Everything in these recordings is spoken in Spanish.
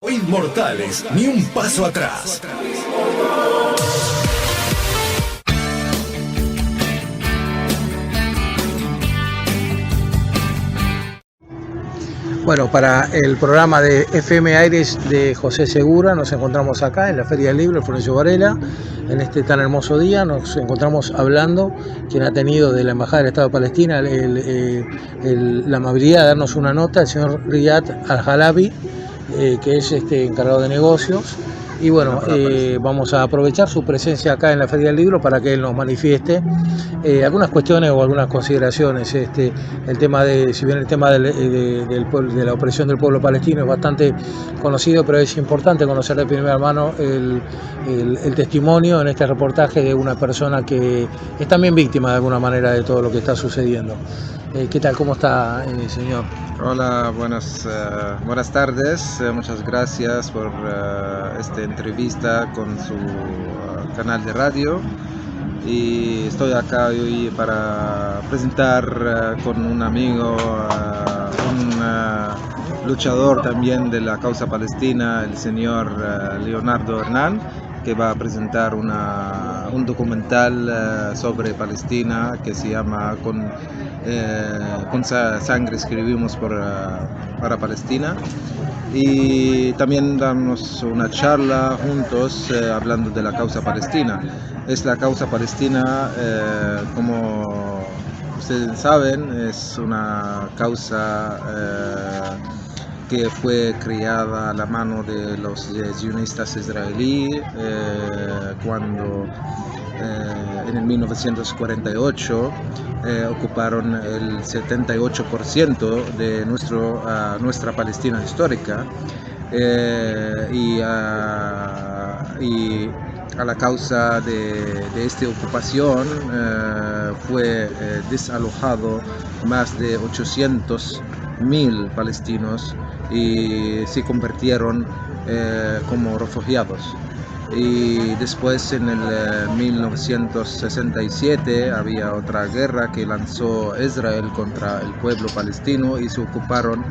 Inmortales, ni un paso atrás. Bueno, para el programa de FM Aires de José Segura nos encontramos acá en la Feria del Libro, Florencio Varela, en este tan hermoso día. Nos encontramos hablando, quien ha tenido de la Embajada del Estado de Palestina la amabilidad de darnos una nota, el señor Riyad Al-Halabi, que es encargado de negocios. Y bueno, vamos a aprovechar su presencia acá en la Feria del Libro para que él nos manifieste algunas cuestiones o algunas consideraciones. El tema si bien el tema de la opresión del pueblo palestino es bastante conocido, pero es importante conocer de primera mano el testimonio en este reportaje de una persona que es también víctima de alguna manera de todo lo que está sucediendo. ¿Qué tal? ¿Cómo está, señor? Hola, buenas tardes. Muchas gracias por esta entrevista con su canal de radio. Y estoy acá hoy para presentar con un amigo, un luchador también de la causa palestina, el señor Leonardo Hernán, que va a presentar un documental sobre Palestina que se llama Con sangre escribimos para Palestina. Y también damos una charla juntos hablando de la causa palestina. Es la causa palestina, como ustedes saben, es una causa que fue creada a la mano de los sionistas israelíes cuando en el 1948 ocuparon el 78% de nuestra Palestina histórica, y a la causa de esta ocupación fue desalojado más de 800.000 palestinos y se convirtieron como refugiados. Y después en el 1967 había otra guerra que lanzó Israel contra el pueblo palestino y se ocuparon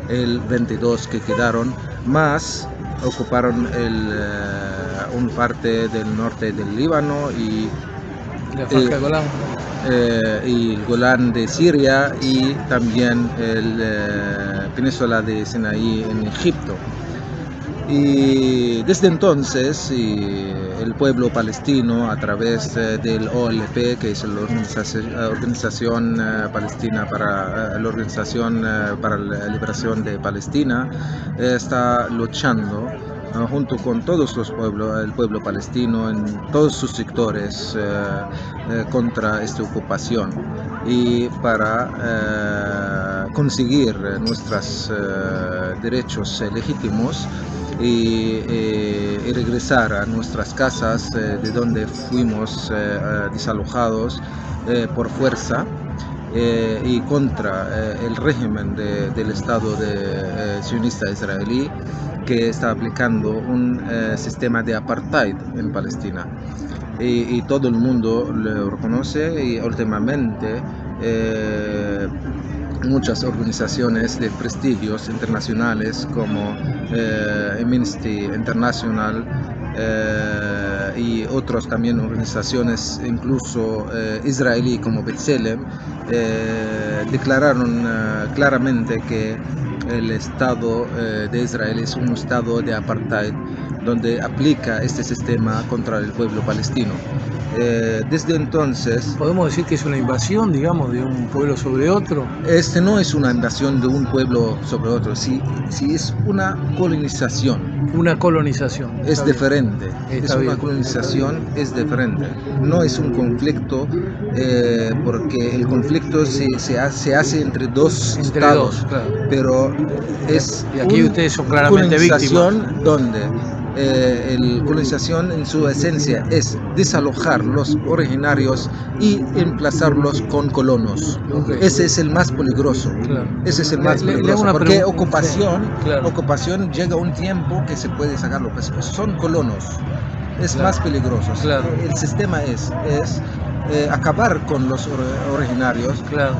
el 22 que quedaron, más ocuparon un parte del norte del Líbano y el Golán. Y el Golán de Siria y también la península de Sinaí en Egipto. Y desde entonces el pueblo palestino, a través del OLP, que es la Organización Palestina la Organización para la Liberación de Palestina, está luchando junto con todos los pueblos, el pueblo palestino en todos sus sectores contra esta ocupación y para conseguir nuestros derechos legítimos y regresar a nuestras casas de donde fuimos desalojados por fuerza, y contra el régimen del Estado sionista israelí, que está aplicando un sistema de apartheid en Palestina. Y todo el mundo lo reconoce, y últimamente muchas organizaciones de prestigios internacionales como Amnesty International y otras también organizaciones, incluso israelí como B'Tselem, declararon claramente que el Estado de Israel es un estado de apartheid donde aplica este sistema contra el pueblo palestino. Desde entonces... ¿Podemos decir que es una invasión, digamos, de un pueblo sobre otro? Este no es una invasión de un pueblo sobre otro, sí es una colonización. Una colonización. Es diferente. Una colonización es diferente. No es un conflicto, porque el conflicto se hace entre dos estados, claro. Pero es y aquí ustedes son claramente colonización víctimas. Donde la colonización en su esencia es desalojar los originarios y emplazarlos con colonos. Okay. Ese es el más peligroso. Claro. Ese es el más peligroso. Porque ocupación, sí, claro. Ocupación llega un tiempo que se puede sacarlo. Pues son colonos. Es claro. Más peligroso. Claro. El sistema es acabar con los originarios, Claro.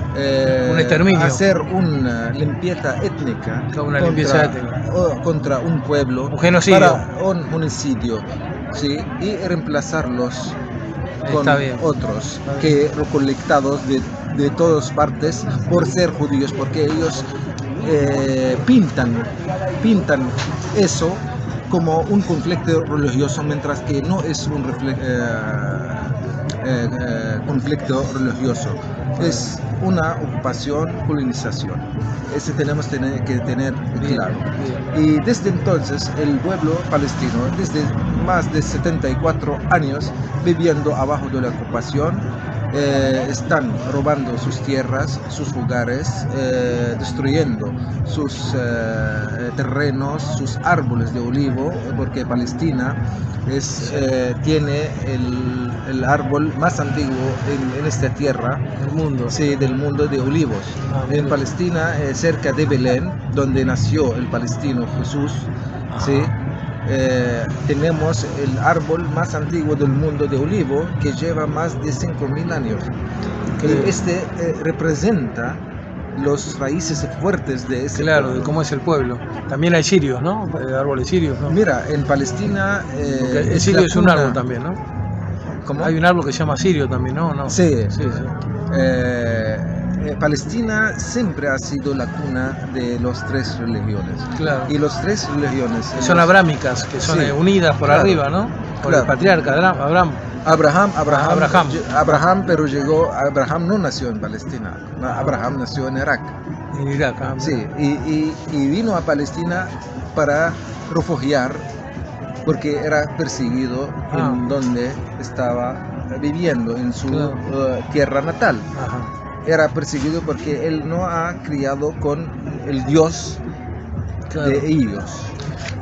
Un exterminio. hacer una limpieza étnica, Una limpieza étnica. Contra un pueblo, Un genocidio. para un genocidio, ¿sí? Y reemplazarlos con Está bien. otros que recolectados de todas partes por ser judíos, porque ellos pintan eso como un conflicto religioso, mientras que no es un conflicto religioso, es una ocupación, colonización. Ese tenemos que tener claro. Y desde entonces el pueblo palestino, desde más de 74 años viviendo abajo de la ocupación, están robando sus tierras, sus lugares, destruyendo sus terrenos, sus árboles de olivo, porque Palestina tiene el árbol más antiguo en esta tierra El mundo. sí, del mundo de olivos. En Palestina, cerca de Belén, donde nació el palestino Jesús, ¿sí? Tenemos el árbol más antiguo del mundo de olivo, que lleva más de 5.000 años. Y este representa los raíces fuertes de ese Claro, pueblo. de cómo es el pueblo. También hay cirios, ¿no? Árboles cirios, ¿no? Mira, en Palestina... Porque el es cirio la es un cuna- árbol también, ¿no? ¿Cómo? Hay un árbol que se llama cirio también, ¿no? ¿No? Sí. Sí, sí. Palestina siempre ha sido la cuna de las tres religiones. Claro. Y las tres religiones... Son abrámicas, que son Sí, unidas por claro, arriba, ¿no? Por claro. el patriarca Abraham. Abraham, pero Abraham no nació en Palestina, Abraham nació en Irak. En Irak. Sí, y vino a Palestina para refugiar, porque era perseguido en donde estaba viviendo, en su tierra natal. Ajá. Era perseguido porque él no ha criado con el Dios Claro. de ellos.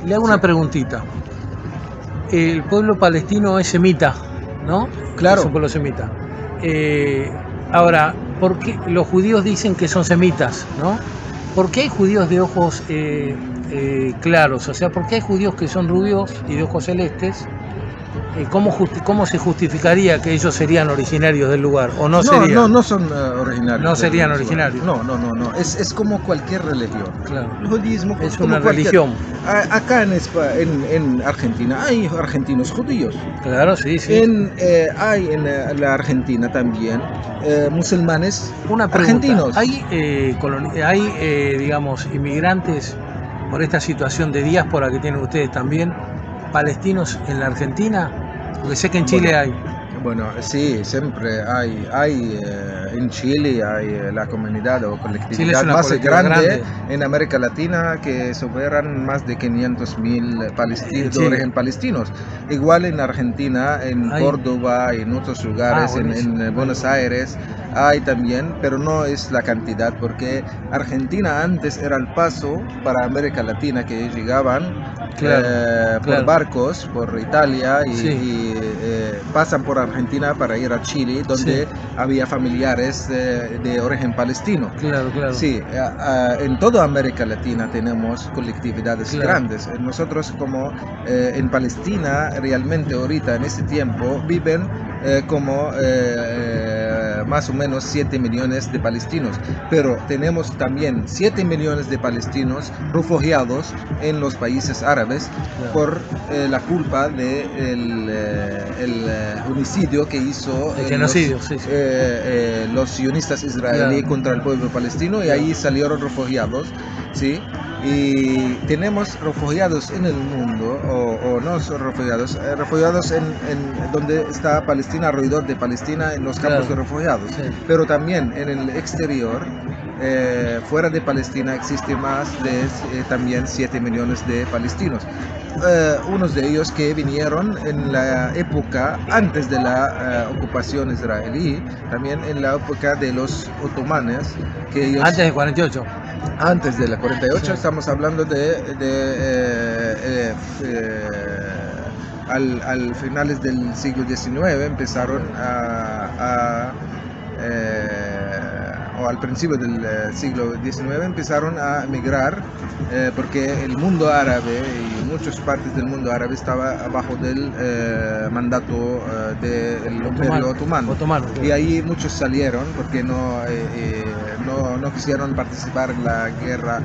Le hago una preguntita. El pueblo palestino es semita, ¿no? Claro. Es un pueblo semita. Ahora, ¿por qué los judíos dicen que son semitas, ¿no? ¿Por qué hay judíos de ojos claros? O sea, ¿por qué hay judíos que son rubios y de ojos celestes? ¿Cómo se justificaría que ellos serían originarios del lugar? ¿O no serían? No son originarios. No serían del lugar. originarios. No. Es como cualquier religión. Claro. El judismo Es como una cualquier- religión. Acá en Argentina hay argentinos judíos. Claro, sí, sí. Hay en la Argentina también musulmanes Una pregunta. argentinos. ¿Hay digamos, inmigrantes por esta situación de diáspora que tienen ustedes también, palestinos en la Argentina? Porque sé que en Chile hay. Bueno, sí, siempre hay en Chile hay la comunidad o Chile es colectividad una más colectividad grande grande. en América Latina, que superan más de 500.000 palestinos, Sí. de origen palestinos. Igual en Argentina, en Hay. Córdoba y en otros lugares, Buenísimo. en Buenos Aires, hay también, pero no es la cantidad, porque Argentina antes era el paso para América Latina, que llegaban Claro, por claro. barcos, por Italia Sí. pasan por Argentina para ir a Chile, donde Sí. había familiares de origen palestino. Claro, claro. Sí, en toda América Latina tenemos colectividades Claro. grandes. Nosotros como en Palestina realmente ahorita en este tiempo viven como más o menos 7 millones de palestinos, pero tenemos también 7 millones de palestinos refugiados en los países árabes Claro. por la culpa del homicidio que hizo El genocidio, sí, sí. los sionistas israelíes Claro. contra el pueblo palestino, y ahí salieron refugiados, ¿sí? Y tenemos refugiados en el mundo, o no son refugiados, refugiados en donde está Palestina, alrededor de Palestina, en los campos Claro. de refugiados. Sí. Pero también en el exterior, fuera de Palestina, existe más de también 7 millones de palestinos. Unos de ellos que vinieron en la época antes de la ocupación israelí, también en la época de los otomanes, que ellos... Antes de 48. Antes de la 48, Sí. estamos hablando al finales del siglo XIX empezaron o al principio del siglo XIX empezaron a emigrar, porque el mundo árabe y muchas partes del mundo árabe estaba bajo del mandato del Imperio Otomano. Y ahí muchos salieron porque no quisieron participar en la guerra,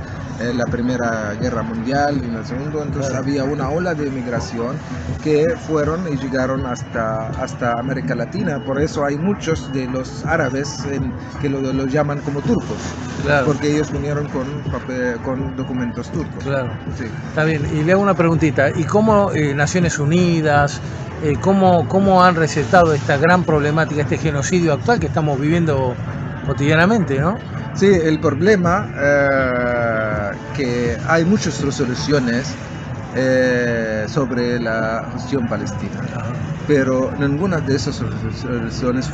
la Primera Guerra Mundial y en la Segunda. Entonces había una ola de migración que fueron y llegaron hasta América Latina. Por eso hay muchos de los árabes que lo llaman como turcos, porque ellos vinieron con documentos turcos. Claro. Sí. Está bien, y le hago una preguntita. ¿Y cómo Naciones Unidas, cómo han recetado esta gran problemática, este genocidio actual que estamos viviendo cotidianamente, ¿no? Sí, el problema que hay muchas resoluciones sobre la cuestión palestina, pero ninguna de esas resoluciones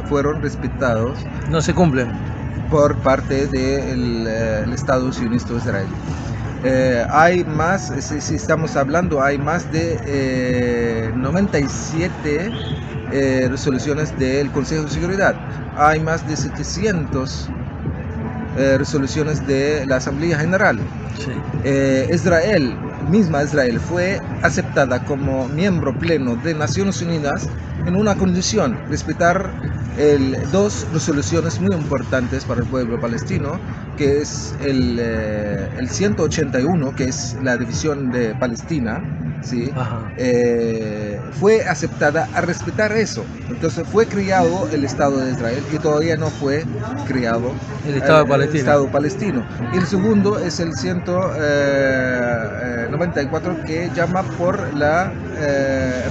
fueron respetadas. No se cumplen. Por parte del Estado sionista israelí. Hay más, si estamos hablando, hay más de 97 resoluciones del Consejo de Seguridad. Hay más de 700 resoluciones de la Asamblea General. Sí. Israel fue aceptada como miembro pleno de Naciones Unidas en una condición: respetar dos resoluciones muy importantes para el pueblo palestino, que es el 181, que es la división de Palestina, ¿sí? Fue aceptada a respetar eso. Entonces fue creado el Estado de Israel y todavía no fue creado el Estado palestino. Y el segundo es el 194, que llama por el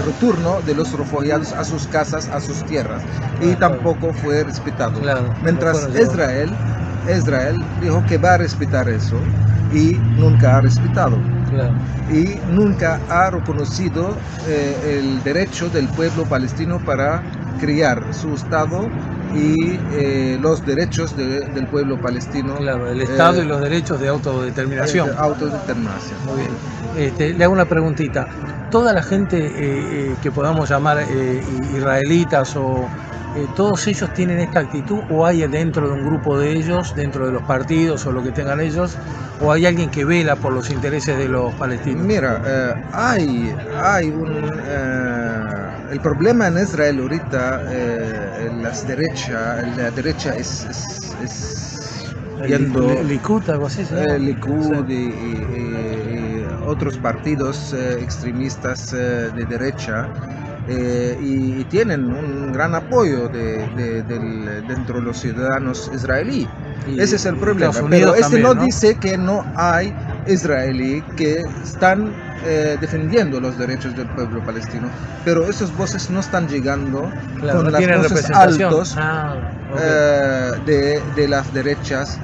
retorno de los refugiados a sus casas, a sus tierras, y tampoco fue respetado. Mientras Israel dijo que va a respetar eso y nunca ha respetado. Y nunca ha reconocido el derecho del pueblo palestino para crear su Estado y los derechos del pueblo palestino. El Estado y los derechos de autodeterminación. Muy bien. Le hago una preguntita. ¿Toda la gente que podamos llamar israelitas todos ellos tienen esta actitud, o hay dentro de un grupo de ellos, dentro de los partidos o lo que tengan ellos, o hay alguien que vela por los intereses de los palestinos? Mira, el problema en Israel ahorita, la derecha es viendo Likud, algo así, Likud y otros partidos extremistas de derecha. Y tienen un gran apoyo dentro de los ciudadanos israelíes. Ese es el problema. Pero también, no dice que no hay israelíes que están defendiendo los derechos del pueblo palestino, pero esas voces no están llegando con las voces altas de las derechas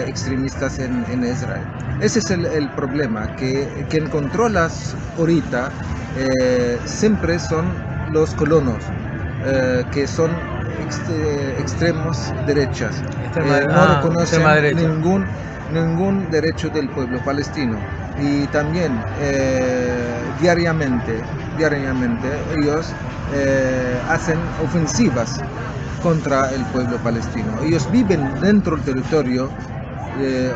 extremistas en Israel. Ese es el problema, que controlas ahorita siempre son los colonos, que son extremos derechas. No reconocen ningún derecho del pueblo palestino. Y también diariamente ellos hacen ofensivas contra el pueblo palestino. Ellos viven dentro del territorio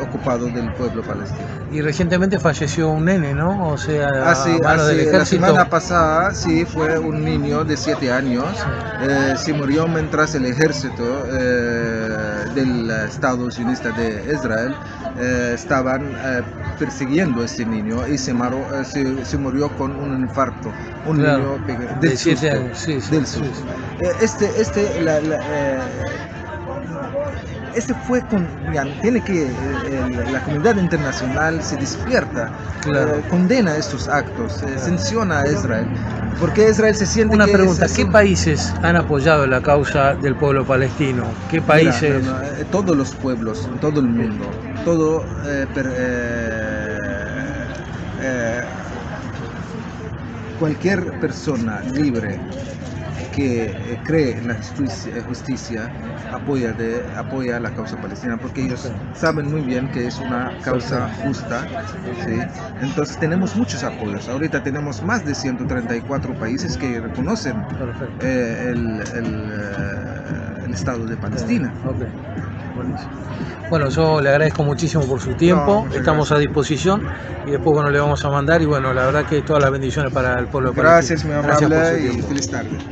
ocupado del pueblo palestino. Y recientemente falleció un nene, ¿no? O sea, a manos del ejército. La semana pasada, sí, fue un niño de 7 años. Se murió mientras el ejército del Estado sionista de Israel estaban persiguiendo a este niño, y se murió con un infarto. Un niño del 7 años. Del susto. Tiene que la comunidad internacional se despierta, condena estos actos, sanciona a Israel, porque Israel se siente. Una pregunta: ¿qué países han apoyado la causa del pueblo palestino? ¿Qué países? Todos los pueblos, en todo el mundo, cualquier persona libre que cree en la justicia apoya la causa palestina, porque ellos saben muy bien que es una causa justa, ¿sí? Entonces tenemos muchos apoyos. Ahorita tenemos más de 134 países que reconocen el Estado de Palestina. Buenísimo. Bueno, yo le agradezco muchísimo por su tiempo, muchas estamos gracias. a disposición y después bueno le vamos a mandar y bueno, la verdad que todas las bendiciones para el pueblo Gracias, palestino. muy Gracias por amable su y tiempo. feliz tarde.